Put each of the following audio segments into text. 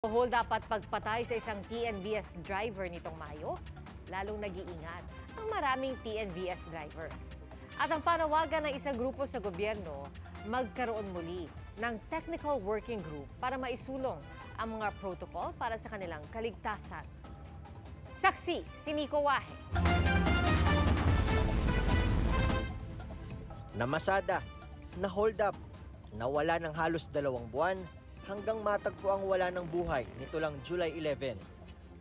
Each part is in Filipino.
Hold dapat pagpatay sa isang TNVS driver nitong Mayo, lalong nag-iingat ang maraming TNVS driver. At ang panawagan ng isang grupo sa gobyerno, magkaroon muli ng technical working group para maisulong ang mga protocol para sa kanilang kaligtasan. Saksi, si Nico Wahe. Namasada, na-hold up, nawala ng halos 2 buwan, hanggang matagpo ang wala ng buhay nito lang July 11.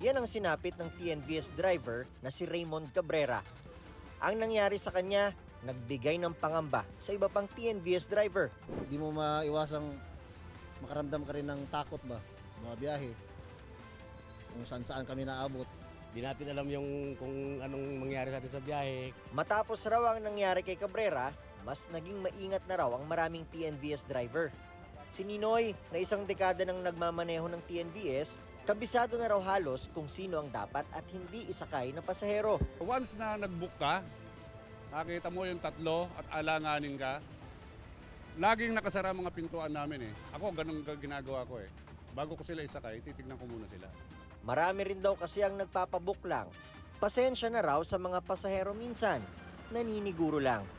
Yan ang sinapit ng TNVS driver na si Raymond Cabrera. Ang nangyari sa kanya, nagbigay ng pangamba sa iba pang TNVS driver. Hindi mo maiwasang makaramdam ka rin ng takot ba, mga biyahe, kung saan kami naabot. Di natin alam kung anong mangyari sa atin sa biyahe. Matapos raw ang nangyari kay Cabrera, mas naging maingat na raw ang maraming TNVS driver. Si Ninoy, na isang dekada nang nagmamaneho ng TNVS, kabisado na raw halos kung sino ang dapat at hindi isakay na pasahero. Once na nag-book ka, nakita mo yung tatlo at alanganin ka, laging nakasara mga pintuan namin eh. Ako, ganun ginagawa ko eh. Bago ko sila isakay, titignan ko muna sila. Marami rin daw kasi ang nagpapabook lang. Pasensya na raw sa mga pasahero minsan, naniniguro lang.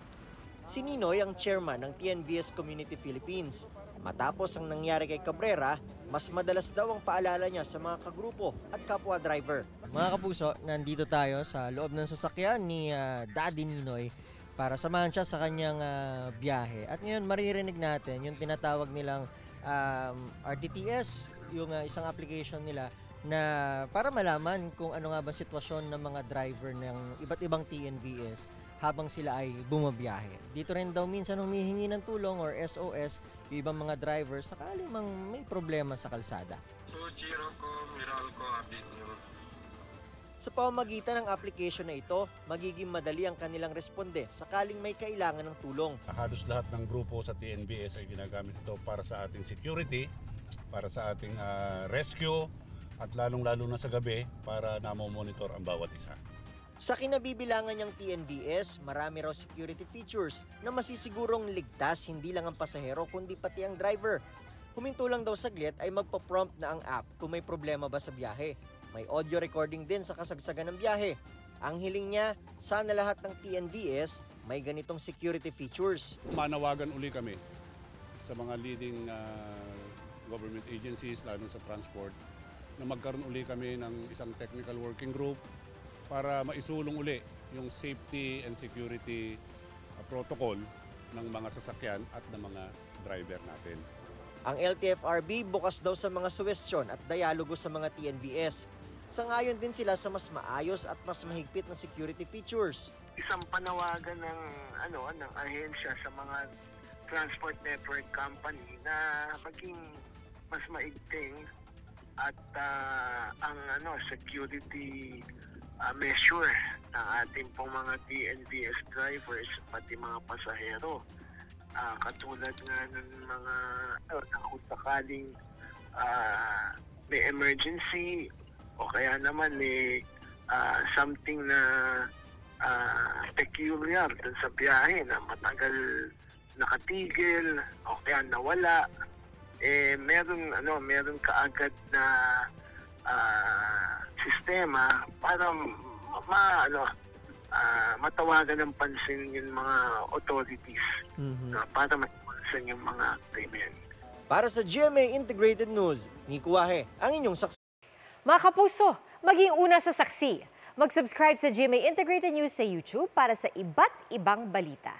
Si Ninoy ang chairman ng TNVS Community Philippines. Matapos ang nangyari kay Cabrera, mas madalas daw ang paalala niya sa mga kagrupo at kapwa driver. Mga kapuso, nandito tayo sa loob ng sasakyan ni Daddy Ninoy para samahan siya sa kanyang biyahe. At ngayon maririnig natin yung tinatawag nilang RTTS, yung isang application nila na para malaman kung ano nga ba sitwasyon ng mga driver ng iba't ibang TNVS habang sila ay bumabiyahe. Dito rin daw minsan humihingi ng tulong or SOS yung ibang mga driver sakali mang may problema sa kalsada. Sa pamamagitan ng application na ito, magiging madali ang kanilang responde sakaling may kailangan ng tulong. Halos lahat ng grupo sa TNVS ay ginagamit ito para sa ating security, para sa ating rescue, at lalong-lalo na sa gabi para namomonitor ang bawat isa. Sa kinabibilangan niyang TNVS, marami raw security features na masisigurong ligtas hindi lang ang pasahero kundi pati ang driver. Huminto lang daw saglit ay magpa-prompt na ang app kung may problema ba sa biyahe. May audio recording din sa kasagsagan ng biyahe. Ang hiling niya, sana lahat ng TNVS may ganitong security features. Manawagan uli kami sa mga leading government agencies, lalo sa transport, na magkaroon uli kami ng isang technical working group para maisulong uli yung safety and security protocol ng mga sasakyan at ng mga driver natin. Ang LTFRB bukas daw sa mga suwestyon at dialogo sa mga TNVS. Sangayon din sila sa mas maayos at mas mahigpit na security features. Isang panawagan ng ahensya sa mga transport network company na maging mas maigting at ang security measure ng ating pong mga TNVS drivers pati mga pasahero. Katulad nga ng mga kung sakaling may emergency o kaya naman may something na peculiar dun sa biyahe na matagal nakatigil o kaya nawala, meron kaagad na sistema para matawagan ng pansin yung mga authorities para maiwasan yung mga krimen. Para sa GMA Integrated News, Nico Wahe, ang inyong saksi. Mga kapuso, maging una sa saksi. Mag-subscribe sa GMA Integrated News sa YouTube para sa iba't ibang balita.